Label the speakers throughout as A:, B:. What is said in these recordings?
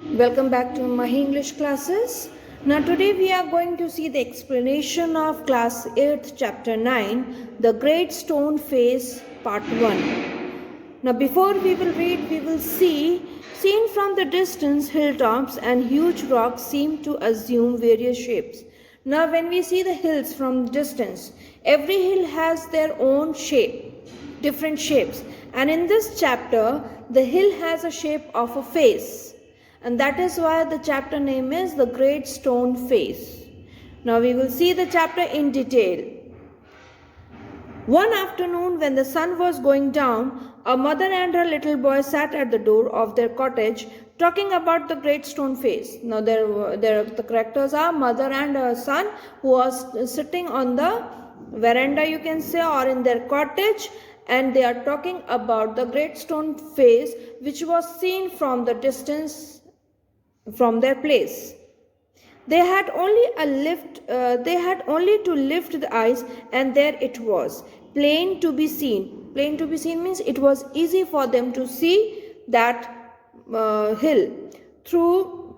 A: Welcome back to my English classes. Now today we are going to see the explanation of class 8th chapter 9, the Great Stone Face part 1. Now before we will read, we will see, seen from the distance, hilltops and huge rocks seem to assume various shapes. Now when we see the hills from distance, every hill has their own shape, different shapes. And in this chapter, the hill has a shape of a face. And that is why the chapter name is the Great Stone Face. Now we will see the chapter in detail. One afternoon when the sun was going down, a mother and her little boy sat at the door of their cottage talking about the Great Stone Face. Now the characters are mother and her son who was sitting on the veranda, you can say, or in their cottage, and they are talking about the Great Stone Face which was seen from the distance from their place. They had only to lift the eyes, and there it was, plain to be seen. Plain to be seen means it was easy for them to see that hill through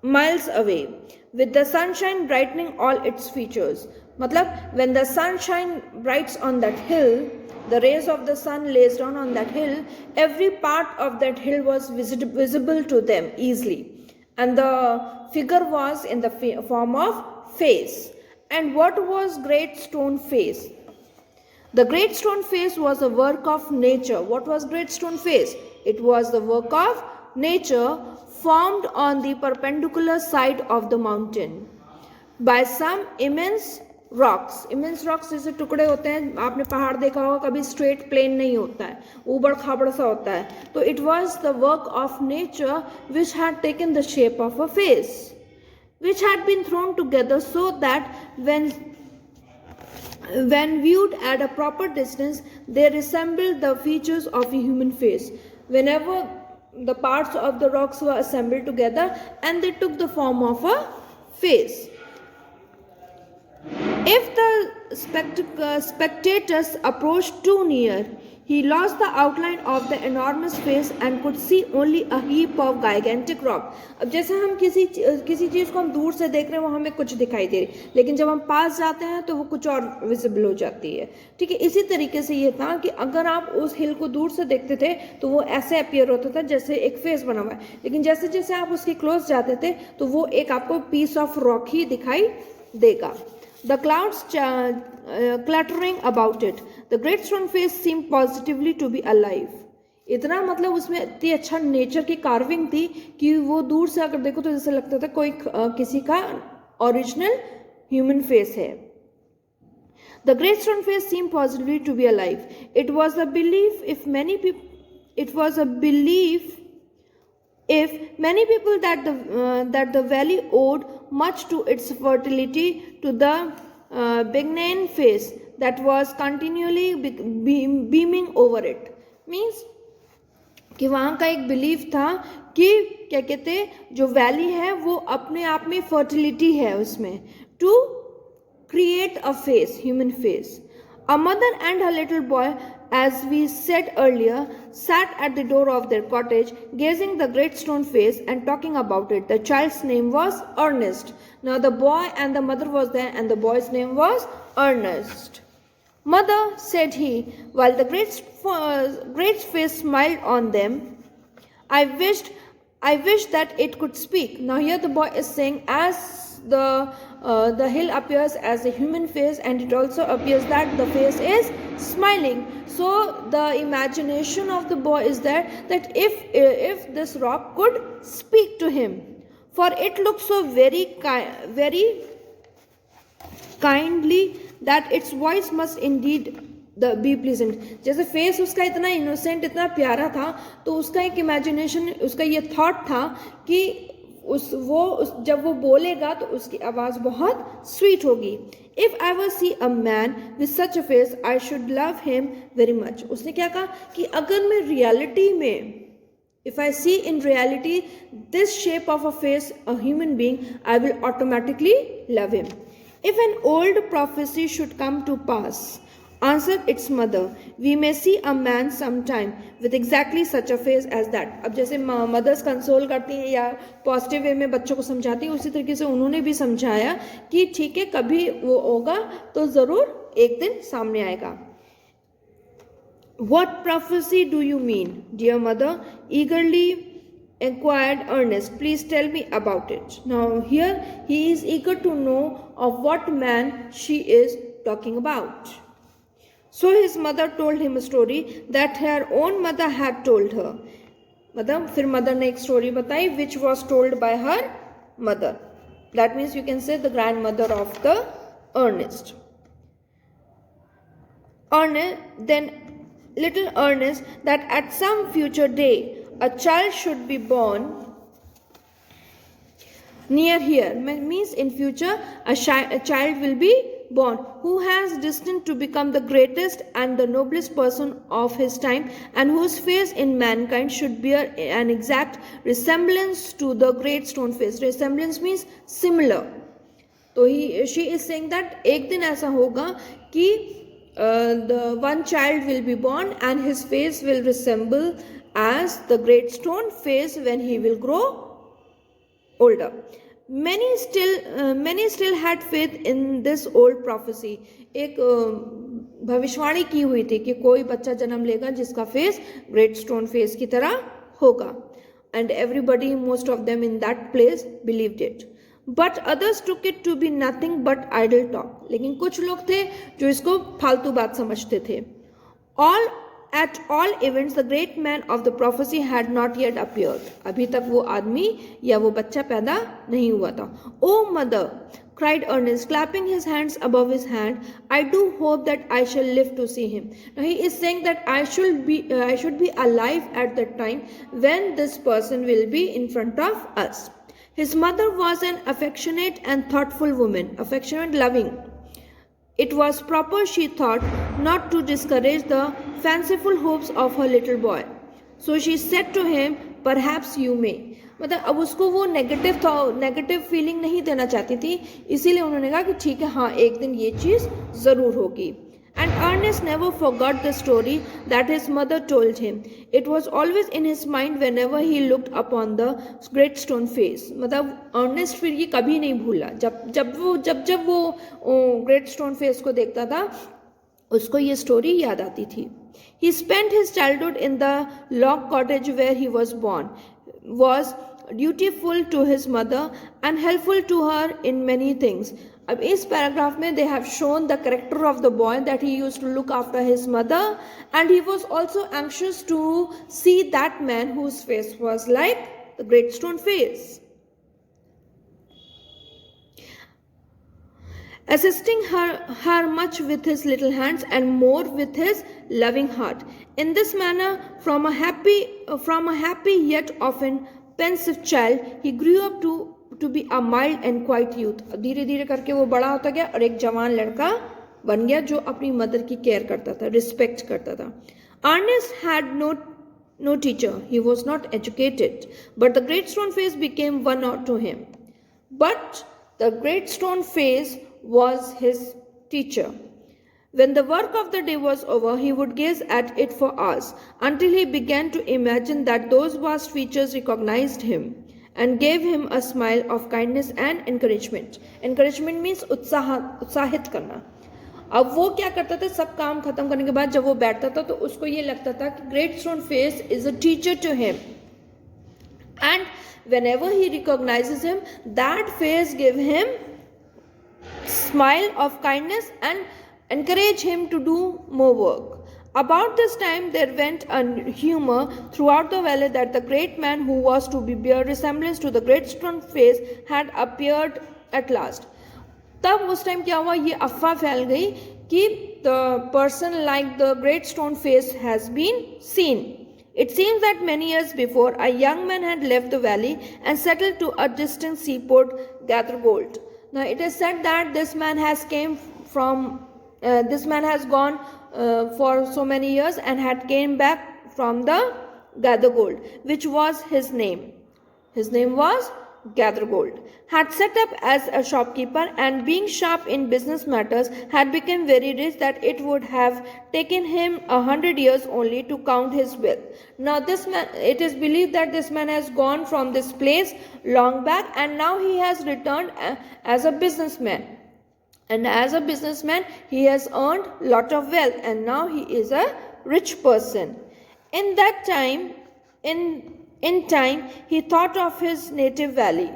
A: miles away, with the sunshine brightening all its features. Matlab, when the sunshine brights on that hill, the rays of the sun lays down on that hill, every part of that hill was visible to them easily. And the figure was in the form of face. And what was Great Stone Face? The Great Stone Face was a work of nature. What was Great Stone Face? It was the work of nature formed on the perpendicular side of the mountain by some immense rocks जैसे टुकड़े होते हैं, आपने पहाड़ देखा होगा, कभी straight plane नहीं होता है, ऊबड़ खाबड़ सा होता है. तो it was the work of nature which had taken the shape of a face, which had been thrown together so that when viewed at a proper distance they resembled the features of a human face. Whenever the parts of the rocks were assembled together and they took the form of a face. If the spectators approached too near, he lost the outline of the enormous face and could see only a heap of gigantic rock. अब जैसे हम किसी चीज़ को हम दूर से देख रहे हैं, वो हमें कुछ दिखाई दे रही, लेकिन जब हम पास जाते हैं तो वो कुछ और विजिबल हो जाती है. ठीक है, इसी तरीके से ये था कि अगर आप उस हिल को दूर से देखते थे तो वो ऐसे अपीयर होता था जैसे एक फेस बना हुआ है, लेकिन जैसे जैसे आप उसके क्लोज जाते थे तो वो एक आपको पीस ऑफ रॉक ही दिखाई देगा. The clouds cluttering about it. The Great Stone Face seemed positively to be alive. इतना मतलब उसमें इतनी अच्छा नेचर की कार्विंग थी कि वो दूर से अगर देखो तो जैसे लगता था कोई किसी का ओरिजिनल ह्यूमन फेस है. The Great Stone Face seemed positively to be alive. It was a belief if many people that the valley owed much to its fertility to the benign face that was continually beaming over it. Means कि वहाँ का एक belief था कि क्या कहते जो valley है वो अपने आप में फर्टिलिटी है उसमें, to create a face, human face. A mother and her little boy, as we said earlier, sat at the door of their cottage, gazing the Great Stone Face and talking about it. The child's name was Ernest. Now the boy and the mother was there, and the boy's name was Ernest. Mother, said he, while the great face smiled on them, I wish that it could speak. Now here the boy is saying, as the hill appears as a human face, and it also appears that the face is smiling. So the imagination of the boy is there that if this rock could speak to him, for it looks so very kindly that its voice must indeed be pleasant. जैसे face उसका इतना innocent, इतना प्यारा था, तो उसका एक imagination, उसका ये थॉट था कि जब वो बोलेगा तो उसकी आवाज़ बहुत स्वीट होगी. If I were see a man with such a face I should love him very much. उसने क्या कहा कि अगर मैं रियलिटी में, if I see in reality this shape of a face, a human being, I will automatically love him. If an old prophecy should come to pass, Answered its mother, we may see a man sometime with exactly such a face as that. अब जैसे mother's console करती हैं या positive way में बच्चों को समझाती हैं, उसी तरीके से उन्होंने भी समझाया कि ठीक है, कभी वो होगा तो ज़रूर एक दिन सामने आएगा. What prophecy do you mean, dear mother? Eagerly inquired Ernest. Please tell me about it. Now here he is eager to know of what man she is talking about. So his mother told him a story that her own mother had told her. मतलब फिर mother ने एक story बताई which was told by her mother. That means you can say the grandmother of the Ernest. Then little Ernest, that at some future day a child should be born near here. Means in future a child will be born who has destined to become the greatest and the noblest person of his time, and whose face in mankind should bear an exact resemblance to the great stone face. Resemblance means similar. So she is saying that एक दिन ऐसा होगा कि the one child will be born and his face will resemble as the great stone face when he will grow older. Many still had faith in this old prophecy. एक भविष्यवाणी की हुई थी कि कोई बच्चा जन्म लेगा जिसका फेस ग्रेट स्टोन फेस की तरह होगा. And everybody, most of them in that place believed it. But others took it to be nothing but idle talk. लेकिन कुछ लोग थे जो इसको फालतू बात समझते थे. At all events, the great man of the prophecy had not yet appeared. अभी तक वो आदमी या वो बच्चा पैदा नहीं हुआ था. Oh mother, cried Ernest, clapping his hands above his hand, I do hope that I shall live to see him. Now he is saying that I should be alive at the time when this person will be in front of us. His mother was an affectionate and thoughtful woman, affectionate, loving. It was proper, she thought, not to discourage the fanciful hopes of her little boy. So she said to him, perhaps you may. मतलब अब उसको वो negative feeling नहीं देना चाहती थी, इसीलिए उन्होंने कहा कि ठीक है, हाँ, एक दिन ये चीज़ ज़रूर होगी. And Ernest never forgot the story that his mother told him. It was always in his mind whenever he looked upon the great stone face. मतलब Ernest फिर ये कभी नहीं भूला. जब वो great stone face को देखता था, उसको ये story याद आती थी. He spent his childhood in the log cottage where he was born, was dutiful to his mother and helpful to her in many things. अब इस पैराग्राफ में they have shown the character of the boy, that he used to look after his mother and he was also anxious to see that man whose face was like the great stone face. Assisting her much with his little hands and more with his loving heart. In this manner, from a happy yet often pensive child, he grew up to be a mild and quiet youth. धीरे धीरे करके वो बड़ा होता गया और एक जवान लड़का बन गया जो अपनी मदर की केयर करता था, रिस्पेक्ट करता था. Ernest had no teacher. He was not educated, but the great stone face became one to him. But the great stone face was his teacher. When the work of the day was over, he would gaze at it for hours until he began to imagine that those vast features recognized him and gave him a smile of kindness and encouragement. Encouragement means उत्साहित करना. अब वो क्या करता था, सब काम खत्म करने के बाद जब वो बैठता था तो उसको ये लगता था कि great stone face is a teacher to him, and whenever he recognizes him, that face give him smile of kindness and encourage him to do more work. About this time there went a humor throughout the valley that the great man who was to bear resemblance to the great stone face had appeared at last. तब उस time क्या हुआ, ये अफवाह फैल गई कि the person like the great stone face has been seen. It seems that many years before a young man had left the valley and settled to a distant seaport gather gold. Now it is said that this man has gone for so many years and had came back from the gather gold, which was his name. His name was gather gold, had set up as a shopkeeper, and being sharp in business matters had become very rich that it would have taken him 100 years only to count his wealth. Now this man, it is believed that this man has gone from this place long back, and now he has returned as a businessman. And as a businessman, he has earned lot of wealth, and now he is a rich person. In that time, in time, he thought of his native valley.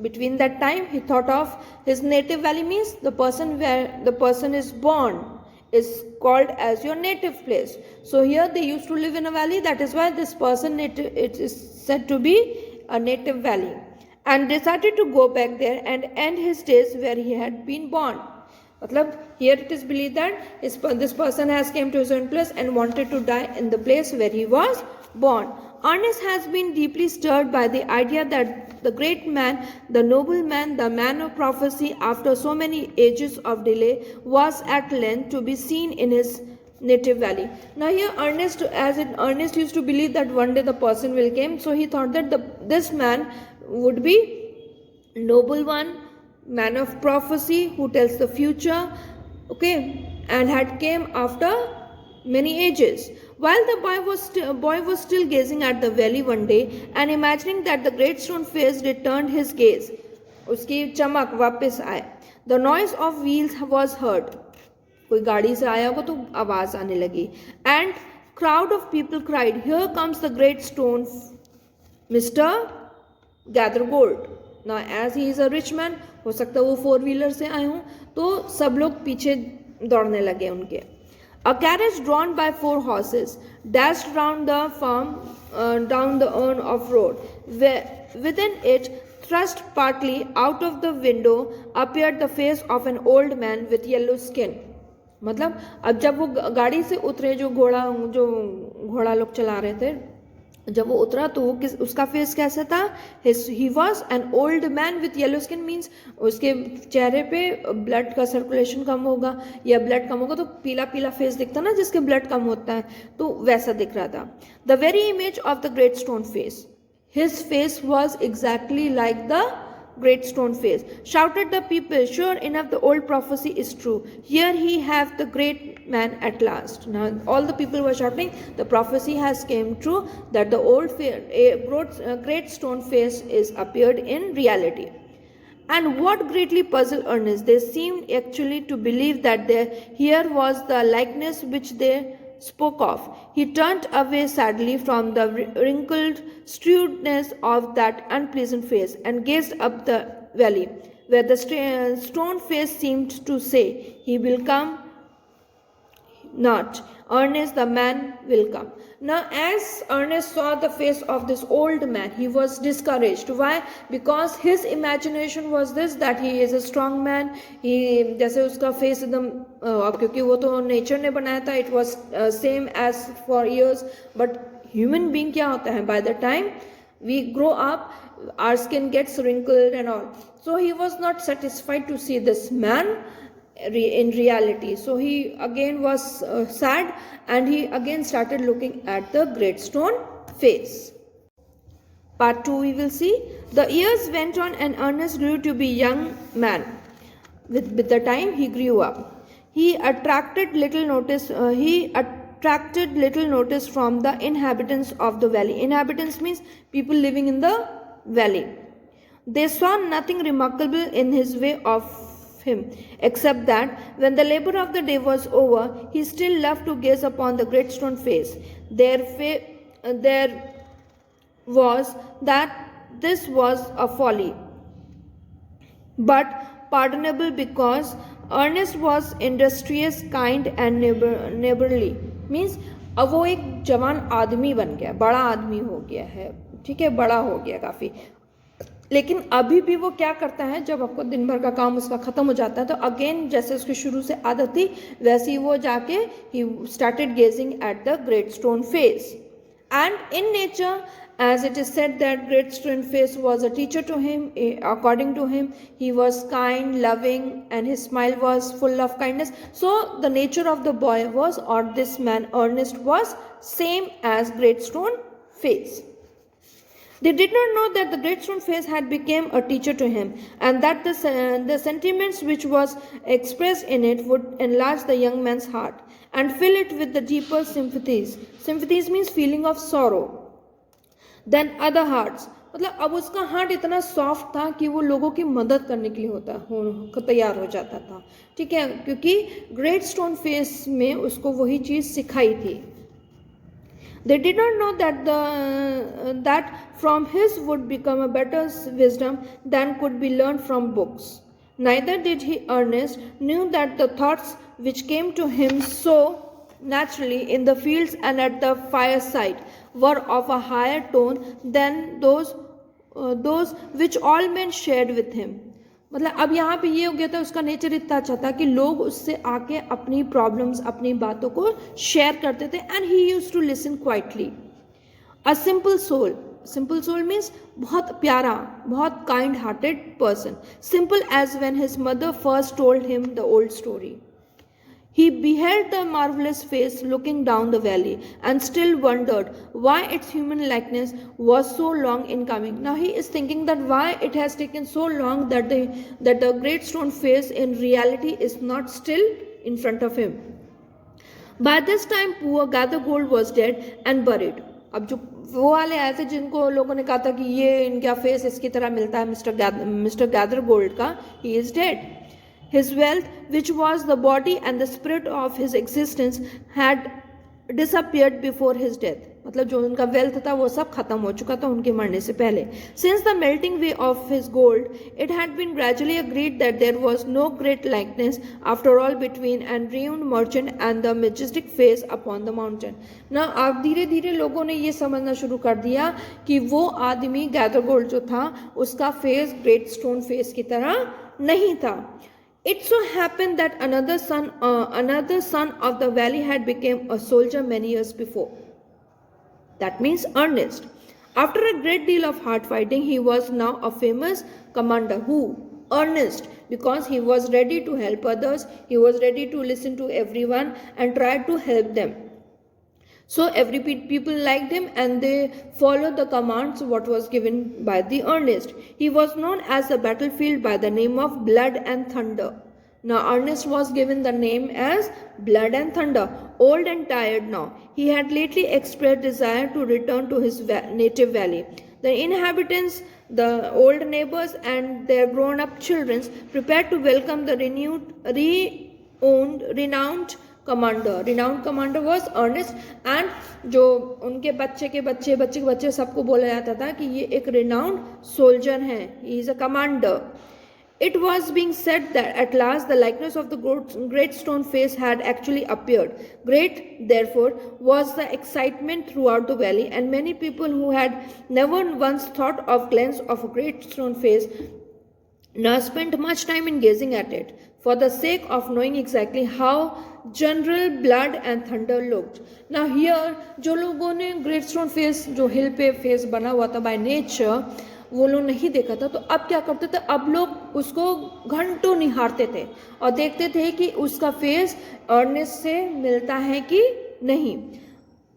A: Between that time, he thought of his native valley, means the person where the person is born is called as your native place. So here they used to live in a valley. That is why this person, it is said to be a native valley, and decided to go back there and end his days where he had been born. Matlab, here it is believed that this person has came to his own place and wanted to die in the place where he was born. Ernest has been deeply stirred by the idea that the great man, the noble man, the man of prophecy, after so many ages of delay, was at length to be seen in his native valley. Now here Ernest, Ernest used to believe that one day the person will come, so he thought that this man would be noble one, man of prophecy who tells the future, okay, and had came after many ages. While the boy was still gazing at the valley one day and imagining that the great stone face returned his gaze, उसकी चमक वापस आए. The noise of wheels was heard. कोई गाड़ी से आया होगा तो आवाज आने लगी. And crowd of people cried, "Here comes the great stone, Mr. Gather Gold." Now as he is a rich man, हो सकता है वो 4-wheeler से आए हों, तो सब लोग पीछे दौड़ने लगे उनके. A carriage drawn by 4 horses dashed round the farm down the urn of road. Within it, thrust partly out of the window, appeared the face of an old man with yellow skin. मतलब अब जब वो गाड़ी से उतरे, जो घोड़ा लोग चला रहे थे, जब वो उतरा तो वो उसका फेस कैसा था? He was an old man with yellow skin, means उसके चेहरे पे ब्लड का सर्कुलेशन कम होगा या ब्लड कम होगा तो पीला पीला फेस दिखता ना, जिसके ब्लड कम होता है, तो वैसा दिख रहा था. The very image of the great stone face. His face was exactly like the great stone face. Shouted the people, "Sure enough, the old prophecy is true. Here he have the great man at last." Now all the people were shouting, the prophecy has came true, that the old great stone face is appeared in reality. And what greatly puzzled Ernest, they seemed actually to believe that here was the likeness which they spoke of. He turned away sadly from the wrinkled shrewdness of that unpleasant face and gazed up the valley, where the stone face seemed to say, "He will come not. Ernest, the man, will come." Now as Ernest saw the face of this old man, he was discouraged. Why? Because his imagination was this, that he is a strong man. he जैसे उसका face एकदम क्योंकि वो तो nature ने बनाया था, it was same as for years. But human being क्या होता है, by the time we grow up, our skin gets wrinkled and all. So he was not satisfied to see this man in reality. So he again was sad, and he again started looking at the great stone face. Part 2 we will see. The years went on and Ernest grew to be a young man. With the time he grew up, he attracted little notice. From the inhabitants of the valley. Inhabitants means people living in the valley. They saw nothing remarkable in his way of him, except that when the labor of the day was over, he still loved to gaze upon the great stone face. There was that this was a folly, but pardonable, because Ernest was industrious, kind and neighborly. Means अब वो एक जवान आदमी बन गया, बड़ा आदमी हो गया है, ठीक है, बड़ा हो गया काफ़ी. लेकिन अभी भी वो क्या करता है, जब आपको दिन भर का काम उसका ख़त्म हो जाता है तो अगेन जैसे उसकी शुरू से आदत थी वैसे ही वो जाके ही started gazing at the great stone face. And in nature, as it is said that great stone face was a teacher to him, according to him he was kind, loving, and his smile was full of kindness. So the nature of the boy was, or this man Ernest was, same as great stone face. They did not know that the great stone face had become a teacher to him, and that the sentiments which was expressed in it would enlarge the young man's heart and fill it with the deeper sympathies. Sympathies means feeling of sorrow than other hearts. मतलब अब उसका heart इतना soft था कि वो लोगों की मदद करने के लिए तैयार हो जाता था, ठीक है, क्योंकि ग्रेट स्टोन फेस में उसको वही चीज़ सिखाई थी. They did not know that from his would become a better wisdom than could be learned from books. Neither did he Ernest knew that the thoughts which came to him so naturally in the fields and at the fireside were of a higher tone than those which all men shared with him. मतलब अब यहाँ पे ये हो गया था, उसका nature इतना अच्छा था कि लोग उससे आके अपनी प्रॉब्लम्स, अपनी बातों को शेयर करते थे. And he used to listen quietly. A simple soul means बहुत प्यारा, बहुत kind hearted person. Simple as when his mother first told him the old story. He beheld the marvelous face looking down the valley and still wondered why its human likeness was so long in coming. Now he is thinking that why it has taken so long that the great stone face in reality is not still in front of him. By this time poor Gathergold was dead and buried. अब जो वो वाले आए थे जिनको लोगों ने कहा था कि ये इनका फेस इसकी तरह मिलता है मिस्टर गैदरगोल्ड का, he is dead. His wealth, which was the body and the spirit of his existence, had disappeared before his death. मतलब जो उनका वेल्थ था वो सब खत्म हो चुका था उनके मरने से पहले. Since the melting away of his gold, it had been gradually agreed that there was no great likeness after all between an ruined merchant and the majestic face upon the mountain. Now अब धीरे धीरे लोगों ने ये समझना शुरू कर दिया कि वो आदमी गैदरगोल्ड जो था उसका फेस ग्रेट स्टोन फेस की तरह नहीं था. It so happened that another son of the valley had become a soldier many years before. That means Ernest. After a great deal of hard fighting, he was now a famous commander. Who? Ernest, because he was ready to help others, he was ready to listen to everyone and try to help them. So every people liked him and they followed the commands what was given by the Ernest. He was known as the battlefield by the name of Blood and Thunder. Now Ernest was given the name as Blood and Thunder. Old and tired now, he had lately expressed desire to return to his native valley. The inhabitants, the old neighbors and their grown-up children prepared to welcome the renowned commander was Ernest. and जो उनके बच्चे के बच्चे सबको बोला जाता था कि ये एक renowned soldier है, he is a commander. It was being said that at last the likeness of the great stone face had actually appeared. Great, therefore, was the excitement throughout the valley, and many people who had never once thought of glance of a great stone face now spent much time in gazing at it, for the sake of knowing exactly how General Blood and Thunder looked. Now here, जो लोगों ने great stone face जो हिल पे face बना हुआ था by nature, वो लोग नहीं देखा था, तो अब क्या करते थे, अब लोग उसको घंटों निहारते थे और देखते थे कि उसका फेस अर्नेस्ट से मिलता है कि नहीं.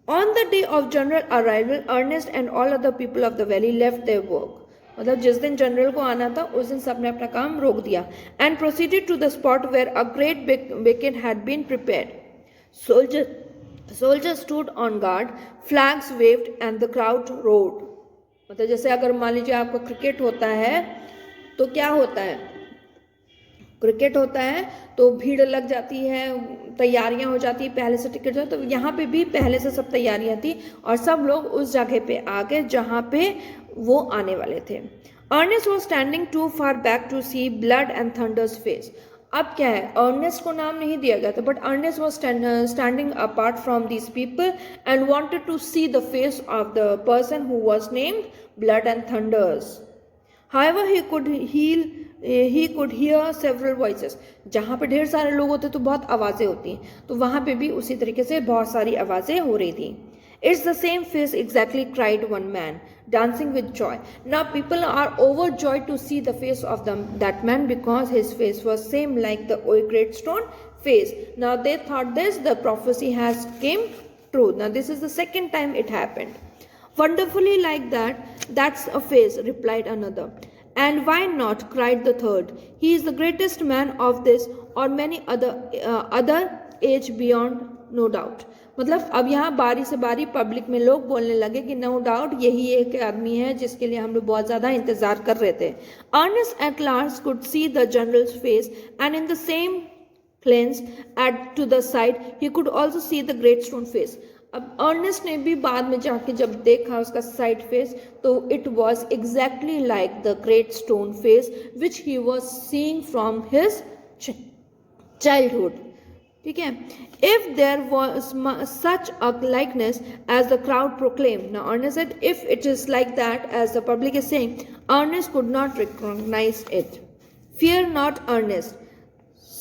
A: On the day of general arrival, Ernest and all other people of the valley left their work. मतलब जिस दिन जनरल को आना था उस दिन सबने अपना काम रोक दिया. And proceeded to the spot where a great wicket had been prepared. Soldiers stood on guard, flags waved and the crowd roared. मतलब जैसे अगर मान लीजिए आपका क्रिकेट होता है तो क्या होता है, क्रिकेट होता है तो भीड़ लग जाती है, तैयारियां हो जाती है, पहले से टिकट जो, तो यहाँ पे भी पहले से सब तैयारियां थी और सब लोग उस जगह पे आ गए जहाँ पे वो आने वाले थे. Ernest was standing too far back to see Blood and Thunder's face. अब क्या है, अर्नेस्ट को नाम नहीं दिया गया था, but Ernest was standing apart from these people and wanted to see the face of the person who was named Blood and Thunders. However, he could hear several voices. जहाँ पे ढेर सारे लोग होते तो बहुत आवाज़ें होती हैं, तो वहाँ पे भी उसी तरीके से बहुत सारी आवाज़ें हो रही थी. It's the same face exactly, cried one man, dancing with joy. Now people are overjoyed to see the face of that man because his face was same like the great stone face. Now they thought this, the prophecy has came true. Now this is the second time it happened. Wonderfully like that, That's a face, replied another. And why not? Cried the third. He is the greatest man of this or many other age beyond, no doubt. मतलब अब यहाँ बारी से बारी public में लोग बोलने लगे कि नो डाउट यही एक आदमी है जिसके लिए हम लोग बहुत ज़्यादा इंतज़ार कर रहे थे. Ernest at last could see the general's face, and in the same glance to the side he could also see the great stone face. अब अर्नेस्ट ने भी बाद में जाके जब देखा उसका साइड फेस तो it was exactly like the great stone face which he was seeing from his childhood. ठीक है. If there was such a likeness as the crowd proclaim. Now Ernest said if it is like that as the public is saying, Ernest could not recognise it. Fear not Ernest,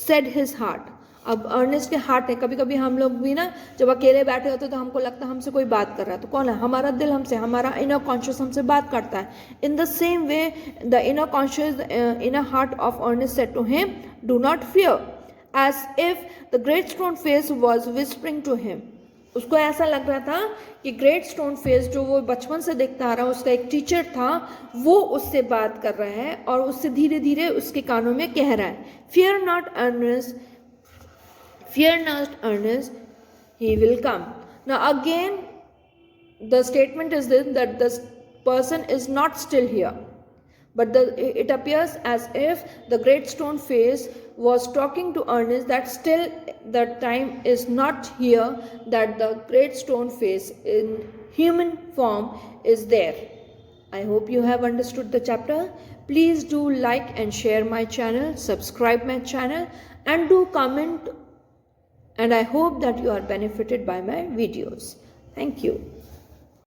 A: said his heart. अब Ernest के heart है. कभी कभी हम लोग भी ना जब अकेले बैठे होते तो हमको लगता है हमसे कोई बात कर रहा है. तो कौन है? हमारा दिल हमसे, हमारा इनर कॉन्शियस हमसे बात करता है. In the same way the inner conscious inner heart of Ernest said to him, do not fear, as if the great stone face was whispering to him. उसको ऐसा लग रहा था कि ग्रेट स्टोन फेस जो वो बचपन से देखता आ रहा, उसका एक टीचर था, वो उससे बात कर रहा है और उससे धीरे धीरे उसके कानों में कह रहा है, fear not Ernest, fear not Ernest, he will come. Now again the statement is this, that this person is not still here, but it appears as if the great stone face was talking to Ernest that still the time is not here, that the great stone face in human form is there. I hope you have understood the chapter. Please do like and share my channel, subscribe my channel, and do comment, and I hope that you are benefited by my videos. Thank you.